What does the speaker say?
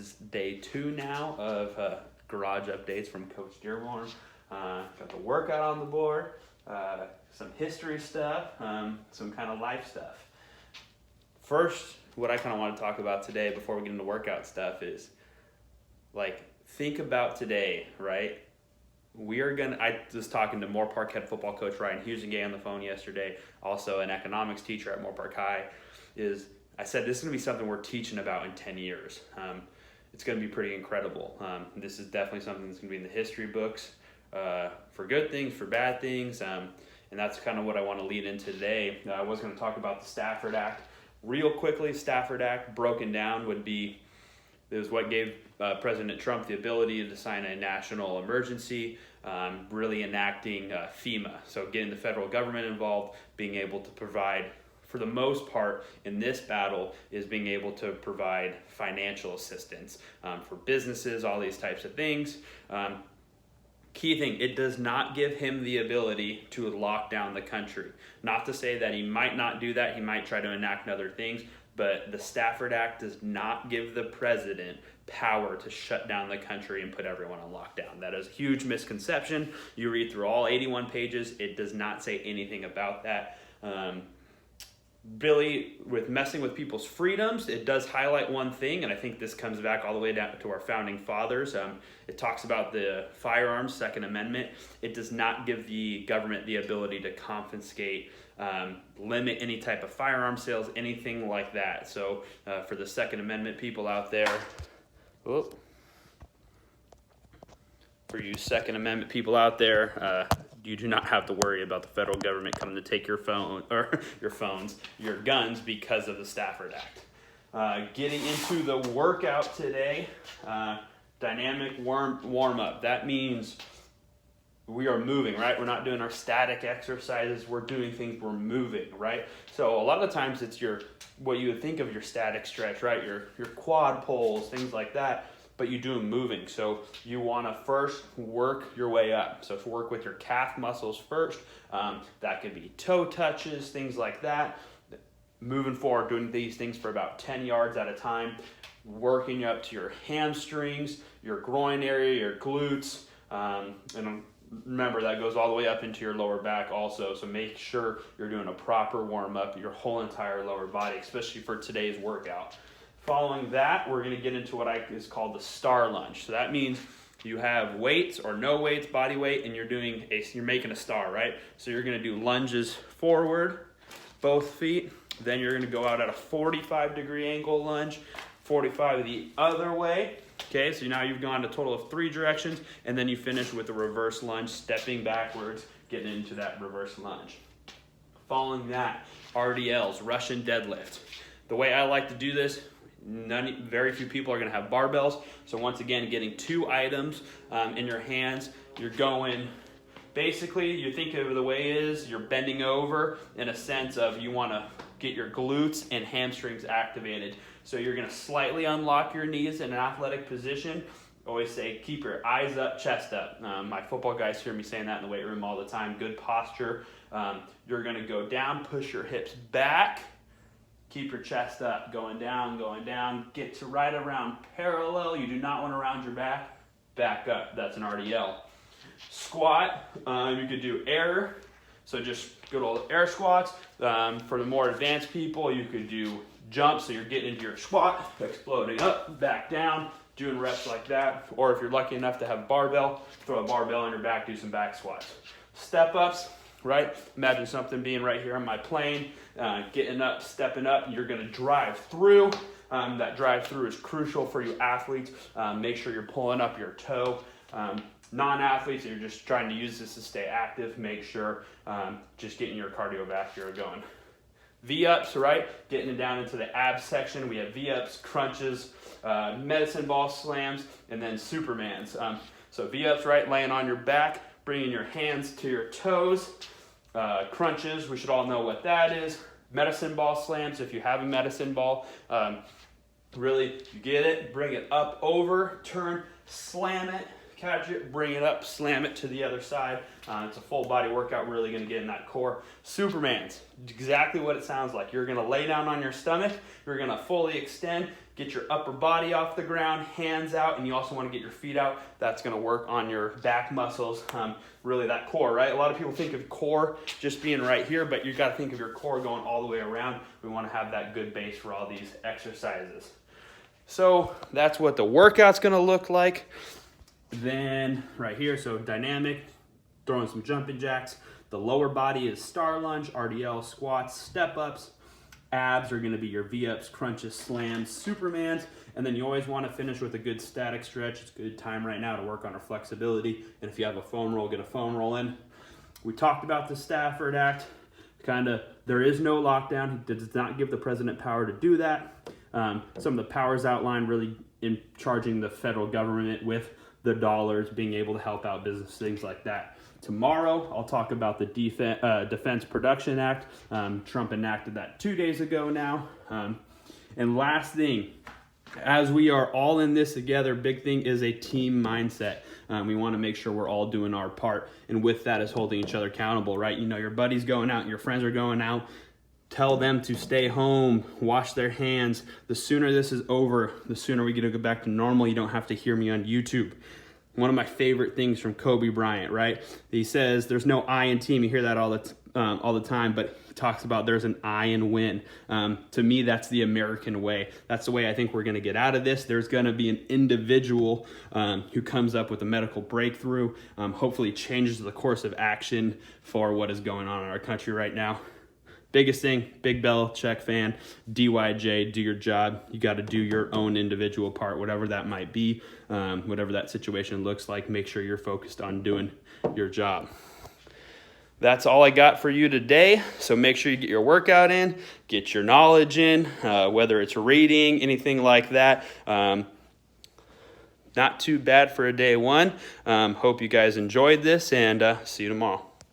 is day 2 now of garage updates from Coach Dearborn. Got the workout on the board, some history stuff, some kind of life stuff. First, what I kind of want to talk about today before we get into workout stuff is, think about today, right? I was talking to Moore Park head football coach Ryan Husingay on the phone yesterday, also an economics teacher at Moore Park High, I said this is going to be something we're teaching about in 10 years. It's going to be pretty incredible. This is definitely something that's going to be in the history books for good things, for bad things, and that's kind of what I want to lead into today. I was going to talk about the Stafford Act. Real quickly, Stafford Act broken down is what gave President Trump the ability to sign a national emergency, really enacting FEMA. So getting the federal government involved, being able to provide, for the most part in this battle, is being able to provide financial assistance for businesses, all these types of things. Key thing, it does not give him the ability to lock down the country. Not to say that he might not do that, he might try to enact other things, but the Stafford Act does not give the president power to shut down the country and put everyone on lockdown. That is a huge misconception. You read through all 81 pages, it does not say anything about that. Really, with messing with people's freedoms, it does highlight one thing, and I think this comes back all the way down to our founding fathers. It talks about the firearms, Second Amendment. It does not give the government the ability to confiscate, limit any type of firearm sales, anything like that. So for the Second Amendment people out there, you do not have to worry about the federal government coming to take your phone or your guns because of the Stafford Act. Getting into the workout today, dynamic warm up. That means we are moving, right? We're not doing our static exercises. We're doing things, we're moving, right? So a lot of the times it's what you would think of your static stretch, right? Your quad pulls, things like that. But you do them moving. So you want to first work your way up. So work with your calf muscles first. That could be toe touches, things like that. Moving forward, doing these things for about 10 yards at a time, working up to your hamstrings, your groin area, your glutes, and remember that goes all the way up into your lower back also. So make sure you're doing a proper warm up, your whole entire lower body, especially for today's workout. Following that, we're going to get into what is called the star lunge. So that means you have weights or no weights, body weight, and you're making a star, right? So you're going to do lunges forward, both feet. Then you're going to go out at a 45-degree angle lunge, 45 the other way. Okay, so now you've gone a total of 3 directions, and then you finish with a reverse lunge, stepping backwards, getting into that reverse lunge. Following that, RDLs, Russian deadlift. The way I like to do this, very few people are going to have barbells. So once again, getting 2 items in your hands. You're going, basically, you think of the way you're bending over in a sense of you want to get your glutes and hamstrings activated. So you're going to slightly unlock your knees in an athletic position. Always say, keep your eyes up, chest up. My football guys hear me saying that in the weight room all the time. Good posture. You're going to go down, push your hips back. Keep your chest up, going down, get to right around parallel. You do not want to round your back up. That's an RDL. Squat, you could do air, so just good old air squats. For the more advanced people, you could do jumps, so you're getting into your squat, exploding up, back down, doing reps like that. Or if you're lucky enough to have a barbell, throw a barbell on your back, do some back squats. Step ups, right? Imagine something being right here on my plane, getting up, stepping up, you're going to drive through. That drive through is crucial for you athletes. Make sure you're pulling up your toe. Non-athletes, you're just trying to use this to stay active, make sure just getting your cardiovascular going. V-ups, right? Getting it down into the abs section. We have V-ups, crunches, medicine ball slams, and then Supermans. So V-ups, right? Laying on your back, bringing your hands to your toes. Crunches, we should all know what that is. Medicine ball slams, if you have a medicine ball, really you get it, bring it up over, turn, slam it. catch it, bring it up, slam it to the other side. It's a full body workout, really going to get in that core. Superman's exactly what it sounds like. You're going to lay down on your stomach. You're going to fully extend, get your upper body off the ground, hands out, and you also want to get your feet out. That's going to work on your back muscles, really that core, right? A lot of people think of core just being right here, but you've got to think of your core going all the way around. We want to have that good base for all these exercises. So that's what the workout's going to look like. Then right here, so dynamic, throwing some jumping jacks. The lower body is star lunge, RDL, squats, step ups. Abs are going to be your V-ups, crunches, slams, Supermans. And then you always want to finish with a good static stretch. It's a good time right now to work on our flexibility. And if you have a foam roll, get a foam roll in. We talked about the Stafford Act. There is no lockdown. He does not give the president power to do that. Some of the powers outlined really in charging the federal government with the dollars, being able to help out business, things like that. Tomorrow, I'll talk about the Defense Production Act. Trump enacted that 2 days ago now. And last thing, as we are all in this together, big thing is a team mindset. We want to make sure we're all doing our part. And with that is holding each other accountable, right? You know, your buddy's going out, your friends are going out. Tell them to stay home, wash their hands. The sooner this is over, the sooner we get to go back to normal. You don't have to hear me on YouTube. One of my favorite things from Kobe Bryant, right? He says there's no I in team. You hear that all the time, but he talks about there's an I in win. To me, that's the American way. That's the way I think we're going to get out of this. There's going to be an individual who comes up with a medical breakthrough, hopefully changes the course of action for what is going on in our country right now. Biggest thing, Big Belichick fan, DYJ, do your job. You got to do your own individual part, whatever that might be, whatever that situation looks like. Make sure you're focused on doing your job. That's all I got for you today. So make sure you get your workout in, get your knowledge in, whether it's reading, anything like that. Not too bad for a day one. Hope you guys enjoyed this, and see you tomorrow.